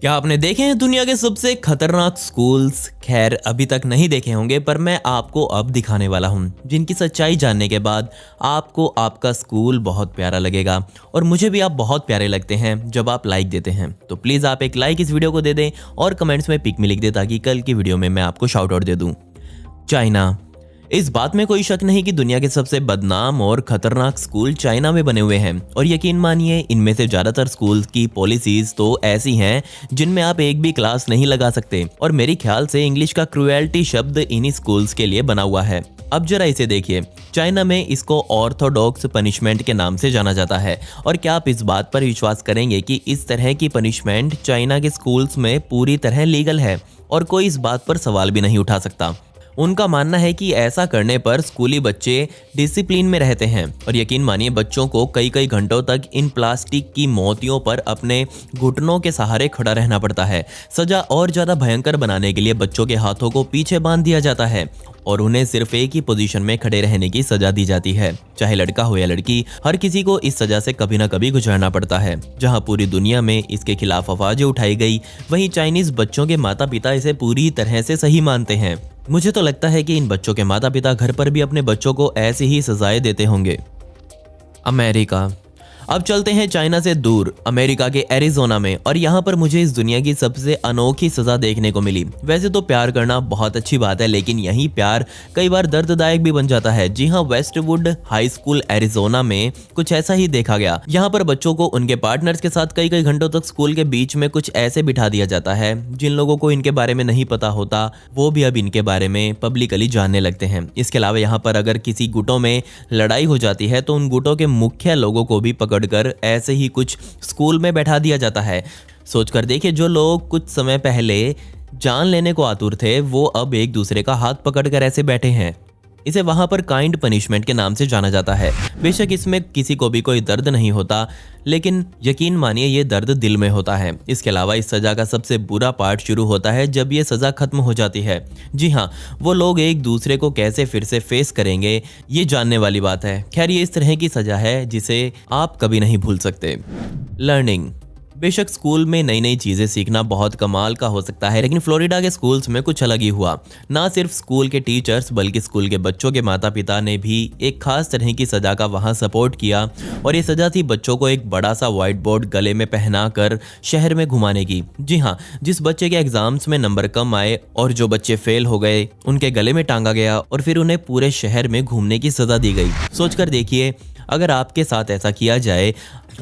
क्या आपने देखे हैं दुनिया के सबसे खतरनाक स्कूल्स? खैर अभी तक नहीं देखे होंगे, पर मैं आपको अब दिखाने वाला हूँ, जिनकी सच्चाई जानने के बाद आपको आपका स्कूल बहुत प्यारा लगेगा। और मुझे भी आप बहुत प्यारे लगते हैं जब आप लाइक देते हैं। तो प्लीज़ आप एक लाइक इस वीडियो को दे दें और कमेंट्स में पिक में लिख दें, ताकि कल की वीडियो में मैं आपको शाउट आउट दे दूँ। चाइना। इस बात में कोई शक नहीं कि दुनिया के सबसे बदनाम और खतरनाक स्कूल चाइना में बने हुए हैं। और यकीन मानिए, इनमें से ज़्यादातर स्कूल की पॉलिसीज तो ऐसी हैं जिनमें आप एक भी क्लास नहीं लगा सकते। और मेरे ख्याल से इंग्लिश का क्रुएल्टी शब्द इन्हीं स्कूल्स के लिए बना हुआ है। अब जरा इसे देखिए, चाइना में इसको ऑर्थोडॉक्स पनिशमेंट के नाम से जाना जाता है। और क्या आप इस बात पर विश्वास करेंगे कि इस तरह की पनिशमेंट चाइना के स्कूल्स में पूरी तरह लीगल है और कोई इस बात पर सवाल भी नहीं उठा सकता। उनका मानना है कि ऐसा करने पर स्कूली बच्चे डिसिप्लिन में रहते हैं। और यकीन मानिए, बच्चों को कई कई घंटों तक इन प्लास्टिक की मोतियों पर अपने घुटनों के सहारे खड़ा रहना पड़ता है। सजा और ज़्यादा भयंकर बनाने के लिए बच्चों के हाथों को पीछे बांध दिया जाता है और उन्हें सिर्फ एक ही पोजीशन में खड़े रहने की सजा दी जाती है। चाहे लड़का हो या लड़की, हर किसी को इस सजा से कभी ना कभी गुजरना पड़ता है। जहां पूरी दुनिया में इसके खिलाफ आवाजें उठाई गई, वहीं चाइनीज बच्चों के माता पिता इसे पूरी तरह से सही मानते हैं। मुझे तो लगता है कि इन बच्चों के माता पिता घर पर भी अपने बच्चों को ऐसी ही सजाएं देते होंगे। अमेरिका। अब चलते हैं चाइना से दूर, अमेरिका के एरिजोना में। और यहाँ पर मुझे इस दुनिया की सबसे अनोखी सजा देखने को मिली। वैसे तो प्यार करना बहुत अच्छी बात है, लेकिन यही प्यार कई बार दर्ददायक भी बन जाता है। जी हाँ, वेस्टवुड हाई स्कूल एरिजोना में कुछ ऐसा ही देखा गया। यहाँ पर बच्चों को उनके पार्टनर्स के साथ कई कई घंटों तक स्कूल के बीच में कुछ ऐसे बिठा दिया जाता है जिन लोगों को इनके बारे में नहीं पता होता, वो भी अब इनके बारे में पब्लिकली जानने लगते हैं। इसके अलावा यहाँ पर अगर किसी गुटों में लड़ाई हो जाती है तो उन गुटों के मुख्य लोगों को भी पकड़कर ऐसे ही कुछ स्कूल में बैठा दिया जाता है। सोचकर देखिए, जो लोग कुछ समय पहले जान लेने को आतुर थे, वो अब एक दूसरे का हाथ पकड़कर ऐसे बैठे हैं। इसे वहां पर काइंड पनिशमेंट के नाम से जाना जाता है। बेशक इसमें किसी को भी कोई दर्द नहीं होता, लेकिन यकीन मानिए ये दर्द दिल में होता है। इसके अलावा इस सजा का सबसे बुरा पार्ट शुरू होता है जब ये सजा खत्म हो जाती है। जी हाँ, वो लोग एक दूसरे को कैसे फिर से फेस करेंगे, ये जानने वाली बात है। खैर, ये इस तरह की सजा है जिसे आप कभी नहीं भूल सकते। लर्निंग। बेशक स्कूल में नई नई चीज़ें सीखना बहुत कमाल का हो सकता है, लेकिन फ्लोरिडा के स्कूल्स में कुछ अलग ही हुआ। ना सिर्फ स्कूल के टीचर्स, बल्कि स्कूल के बच्चों के माता पिता ने भी एक खास तरह की सज़ा का वहाँ सपोर्ट किया। और ये सज़ा थी बच्चों को एक बड़ा सा व्हाइट बोर्ड गले में पहनाकर शहर में घुमाने की। जी हाँ, जिस बच्चे के एग्जाम्स में नंबर कम आए और जो बच्चे फेल हो गए, उनके गले में टांगा गया और फिर उन्हें पूरे शहर में घूमने की सज़ा दी गई। सोचकर देखिए, अगर आपके साथ ऐसा किया जाए,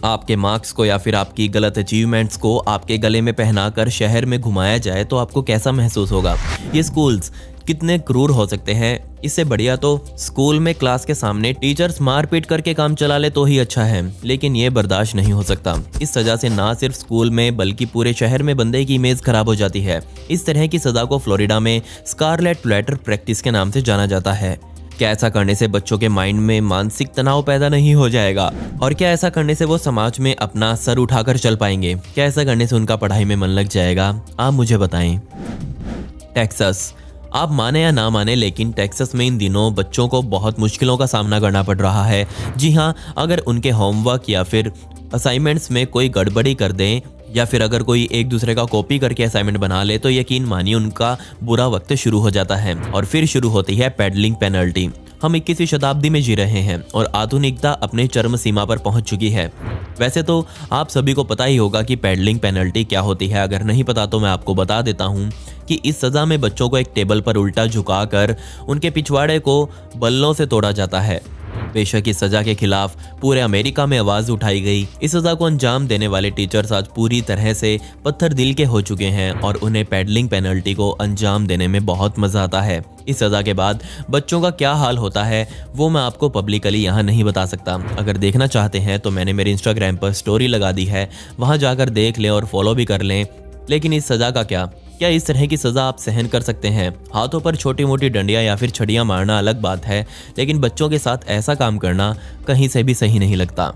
आपके मार्क्स को या फिर आपकी गलत अचीवमेंट्स को आपके गले में पहनाकर शहर में घुमाया जाए, तो आपको कैसा महसूस होगा? ये स्कूल्स कितने क्रूर हो सकते हैं। इससे बढ़िया तो स्कूल में क्लास के सामने टीचर्स मारपीट करके काम चला ले तो ही अच्छा है, लेकिन ये बर्दाश्त नहीं हो सकता। इस सजा से ना सिर्फ स्कूल में बल्कि पूरे शहर में बंदे की इमेज खराब हो जाती है। इस तरह की सजा को फ्लोरिडा में स्कारलेट लेटर प्रैक्टिस के नाम से जाना जाता है। क्या ऐसा करने से बच्चों के माइंड में मानसिक तनाव पैदा नहीं हो जाएगा? और क्या ऐसा करने से वो समाज में अपना सर उठाकर चल पाएंगे? क्या ऐसा करने से उनका पढ़ाई में मन लग जाएगा? आप मुझे बताएं। टेक्सास। आप माने या ना माने, लेकिन टेक्सास में इन दिनों बच्चों को बहुत मुश्किलों का सामना करना पड़ रहा है। जी हाँ, अगर उनके होमवर्क या फिर असाइनमेंट्स में कोई गड़बड़ी कर दें, या फिर अगर कोई एक दूसरे का कॉपी करके असाइनमेंट बना ले, तो यकीन मानिए उनका बुरा वक्त शुरू हो जाता है। और फिर शुरू होती है पेडलिंग पेनल्टी। हम 21वीं शताब्दी में जी रहे हैं और आधुनिकता अपने चरम सीमा पर पहुंच चुकी है। वैसे तो आप सभी को पता ही होगा कि पेडलिंग पेनल्टी क्या होती है। अगर नहीं पता तो मैं आपको बता देता हूं कि इस सज़ा में बच्चों को एक टेबल पर उल्टा झुकाकर उनके पिछवाड़े को बल्लों से तोड़ा जाता है। बेशक इस सजा के खिलाफ पूरे अमेरिका में आवाज उठाई गई। इस सजा को अंजाम देने वाले टीचर्स आज पूरी तरह से पत्थर दिल के हो चुके हैं और उन्हें पेडलिंग पेनल्टी को अंजाम देने में बहुत मजा आता है। इस सजा के बाद बच्चों का क्या हाल होता है, वो मैं आपको पब्लिकली यहाँ नहीं बता सकता। अगर देखना चाहते हैं तो मैंने मेरे इंस्टाग्राम पर स्टोरी लगा दी है, वहाँ जाकर देख लें और फॉलो भी कर लें। लेकिन इस सजा का क्या इस तरह की सज़ा आप सहन कर सकते हैं? हाथों पर छोटी मोटी डंडियां या फिर छड़ियां मारना अलग बात है, लेकिन बच्चों के साथ ऐसा काम करना कहीं से भी सही नहीं लगता।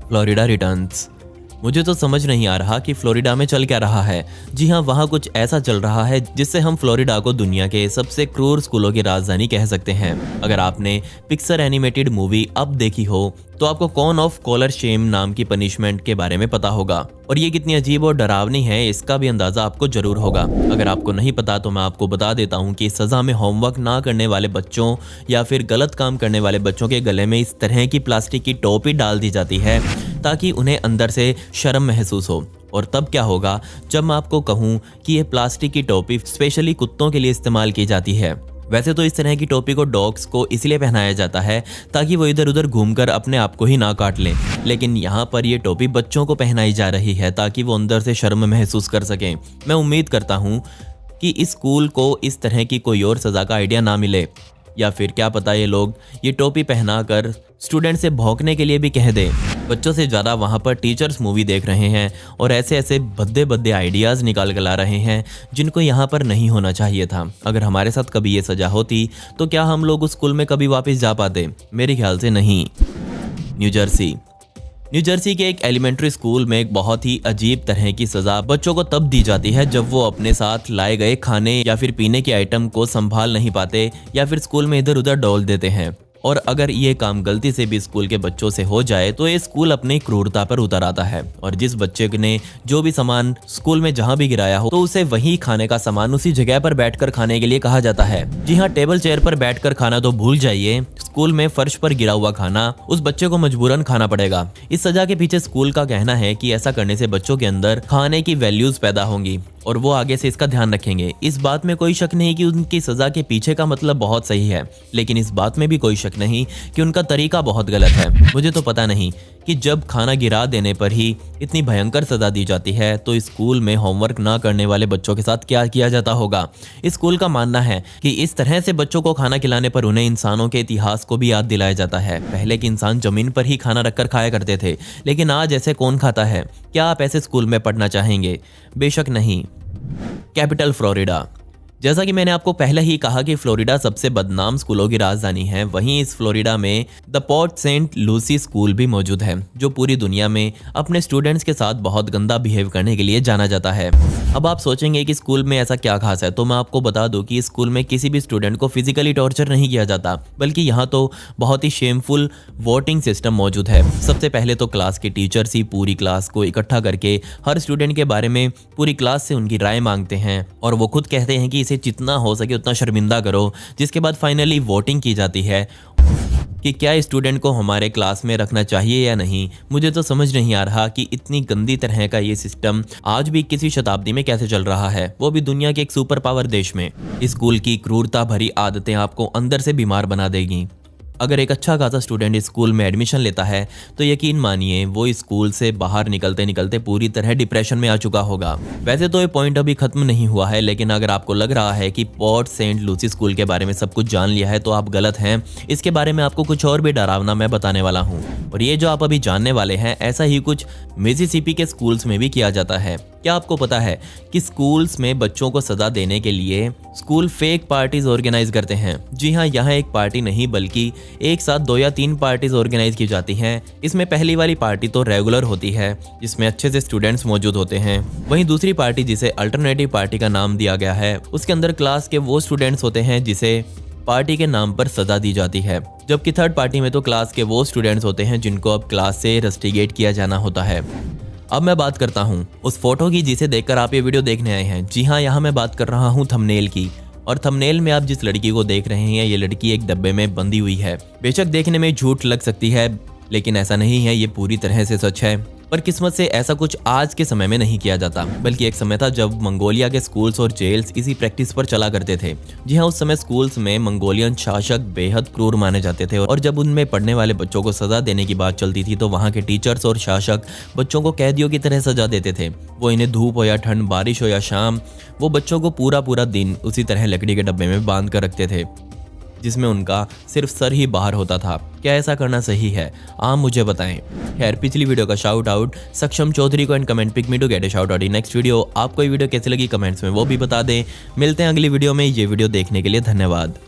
Florida returns. मुझे तो समझ नहीं आ रहा कि फ्लोरिडा में चल क्या रहा है। जी हाँ, वहाँ कुछ ऐसा चल रहा है जिससे हम फ्लोरिडा को दुनिया के सबसे क्रूर स्कूलों की राजधानी कह सकते हैं। अगर आपने पिक्सर एनिमेटेड मूवी अब देखी हो तो आपको कॉन ऑफ कॉलर शेम नाम की पनिशमेंट के बारे में पता होगा, और ये कितनी अजीब और डरावनी है इसका भी अंदाजा आपको जरूर होगा। अगर आपको नहीं पता तो मैं आपको बता देता हूँ कि सजा में होमवर्क ना करने वाले बच्चों या फिर गलत काम करने वाले बच्चों के गले में इस तरह की प्लास्टिक की टोपी डाल दी जाती है ताकि उन्हें अंदर से शर्म महसूस हो। और तब क्या होगा जब मैं आपको कहूँ कि यह प्लास्टिक की टोपी स्पेशली कुत्तों के लिए इस्तेमाल की जाती है। वैसे तो इस तरह की टोपी को डॉग्स को इसलिए पहनाया जाता है ताकि वो इधर उधर घूमकर अपने आप को ही ना काट लें, लेकिन यहाँ पर ये टोपी बच्चों को पहनाई जा रही है ताकि वो अंदर से शर्म महसूस कर सकें। मैं उम्मीद करता हूँ कि इस स्कूल को इस तरह की कोई और सज़ा का आइडिया ना मिले, या फिर क्या पता ये लोग ये टोपी पहनाकर स्टूडेंट से भौंकने के लिए भी कह दे। बच्चों से ज़्यादा वहाँ पर टीचर्स मूवी देख रहे हैं और ऐसे ऐसे भद्दे भद्दे आइडियाज़ निकाल कर ला रहे हैं जिनको यहाँ पर नहीं होना चाहिए था। अगर हमारे साथ कभी ये सज़ा होती तो क्या हम लोग उस स्कूल में कभी वापस जा पाते? मेरे ख्याल से नहीं। न्यू जर्सी के एक एलिमेंट्री स्कूल में एक बहुत ही अजीब तरह की सजा बच्चों को तब दी जाती है जब वो अपने साथ लाए गए खाने या फिर पीने के आइटम को संभाल नहीं पाते या फिर स्कूल में इधर उधर डोल देते हैं। और अगर ये काम गलती से भी स्कूल के बच्चों से हो जाए तो ये स्कूल अपनी क्रूरता पर उतर आता है और जिस बच्चे ने जो भी सामान स्कूल में जहां भी गिराया हो तो उसे वही खाने का सामान उसी जगह पर बैठकर खाने के लिए कहा जाता है। जी हाँ, टेबल चेयर पर बैठकर खाना तो भूल जाइए, स्कूल में फर्श पर गिरा हुआ खाना उस बच्चे को मजबूरन खाना पड़ेगा। इस सजा के पीछे स्कूल का कहना है कि ऐसा करने से बच्चों के अंदर खाने की वैल्यूज पैदा होंगी और वो आगे से इसका ध्यान रखेंगे। इस बात में कोई शक नहीं कि उनकी सजा के पीछे का मतलब बहुत सही है, लेकिन इस बात में भी कोई शक नहीं कि उनका तरीका बहुत गलत है। मुझे तो पता नहीं कि जब खाना गिरा देने पर ही इतनी भयंकर सजा दी जाती है तो स्कूल में होमवर्क ना करने वाले बच्चों के साथ क्या किया जाता होगा। इस स्कूल का मानना है कि इस तरह से बच्चों को खाना खिलाने पर उन्हें इंसानों के इतिहास को भी याद दिलाया जाता है। पहले के इंसान जमीन पर ही खाना रखकर खाया करते थे, लेकिन आज ऐसे कौन खाता है? क्या आप ऐसे स्कूल में पढ़ना चाहेंगे? बेशक नहीं। Capital Florida. जैसा कि मैंने आपको पहले ही कहा कि फ्लोरिडा सबसे बदनाम स्कूलों की राजधानी है, वहीं इस फ्लोरिडा में the Port Saint Lucie school भी मौजूद है जो पूरी दुनिया में अपने स्टूडेंट्स के साथ बहुत गंदा बिहेव करने के लिए जाना जाता है। अब आप सोचेंगे कि स्कूल में ऐसा क्या खास है, तो मैं आपको बता दूं कि स्कूल में किसी भी स्टूडेंट को फिजिकली टॉर्चर नहीं किया जाता, बल्कि यहाँ तो बहुत ही शेमफुल वोटिंग सिस्टम मौजूद है। सबसे पहले तो क्लास के टीचर्स ही पूरी क्लास को इकट्ठा करके हर स्टूडेंट के बारे में पूरी क्लास से उनकी राय मांगते हैं और वो खुद कहते हैं कि इसे जितना हो सके उतना शर्मिंदा करो, जिसके बाद फाइनली वोटिंग की जाती है कि क्या स्टूडेंट को हमारे क्लास में रखना चाहिए या नहीं। मुझे तो समझ नहीं आ रहा कि इतनी गंदी तरह का ये सिस्टम आज भी 21वीं शताब्दी में कैसे चल रहा है, वो भी दुनिया के एक सुपर पावर देश में। स्कूल की क्रूरता भरी आदतें आपको अंदर से बीमार बना देगी। अगर एक अच्छा खासा स्टूडेंट स्कूल में एडमिशन लेता है तो यकीन मानिए वो स्कूल से बाहर निकलते निकलते पूरी तरह डिप्रेशन में आ चुका होगा। वैसे तो ये पॉइंट अभी खत्म नहीं हुआ है, लेकिन अगर आपको लग रहा है कि पोर्ट सेंट लूसी स्कूल के बारे में सब कुछ जान लिया है तो आप गलत हैं। इसके बारे में आपको कुछ और भी डरावना मैं बताने वाला हूँ, और ये जो आप अभी जानने वाले हैं ऐसा ही कुछ मिसिसिपी के स्कूल्स में भी किया जाता है। क्या आपको पता है कि स्कूल्स में बच्चों को सजा देने के लिए स्कूल फेक पार्टीज ऑर्गेनाइज करते हैं? जी हाँ, यहाँ एक पार्टी नहीं बल्कि एक साथ 2 या 3 पार्टीज ऑर्गेनाइज की जाती हैं। इसमें पहली वाली पार्टी तो रेगुलर होती है जिसमें अच्छे से स्टूडेंट्स मौजूद होते हैं। वहीं दूसरी पार्टी जिसे अल्टरनेटिव पार्टी का नाम दिया गया है, उसके अंदर क्लास के वो स्टूडेंट्स होते हैं जिसे पार्टी के नाम पर सजा दी जाती है। जबकि थर्ड पार्टी में तो क्लास के वो स्टूडेंट्स होते हैं जिनको अब क्लास से रस्टिगेट किया जाना होता है। अब मैं बात करता हूँ उस फोटो की जिसे देखकर आप ये वीडियो देखने आए हैं। जी हाँ, यहाँ मैं बात कर रहा हूँ थंबनेल की, और थंबनेल में आप जिस लड़की को देख रहे हैं ये लड़की एक डब्बे में बंधी हुई है। बेशक देखने में झूठ लग सकती है, लेकिन ऐसा नहीं है, ये पूरी तरह से सच है। पर किस्मत से ऐसा कुछ आज के समय में नहीं किया जाता, बल्कि एक समय था जब मंगोलिया के स्कूल्स और जेल्स इसी प्रैक्टिस पर चला करते थे। जी हाँ, उस समय स्कूल्स में मंगोलियन शासक बेहद क्रूर माने जाते थे, और जब उनमें पढ़ने वाले बच्चों को सजा देने की बात चलती थी तो वहाँ के टीचर्स और शासक बच्चों को कैदियों की तरह सजा देते थे। वो इन्हें धूप हो या ठंड, बारिश हो या शाम, वो बच्चों को पूरा पूरा दिन उसी तरह लकड़ी के डब्बे में बांध कर रखते थे जिसमें उनका सिर्फ सर ही बाहर होता था। क्या ऐसा करना सही है? आप मुझे बताएं। खैर, पिछली वीडियो का शाउट आउट सक्षम चौधरी को and comment pick me to get a shout out in next video. आपको ये वीडियो कैसी लगी कमेंट्स में वो भी बता दें। मिलते हैं अगली वीडियो में। ये वीडियो देखने के लिए धन्यवाद।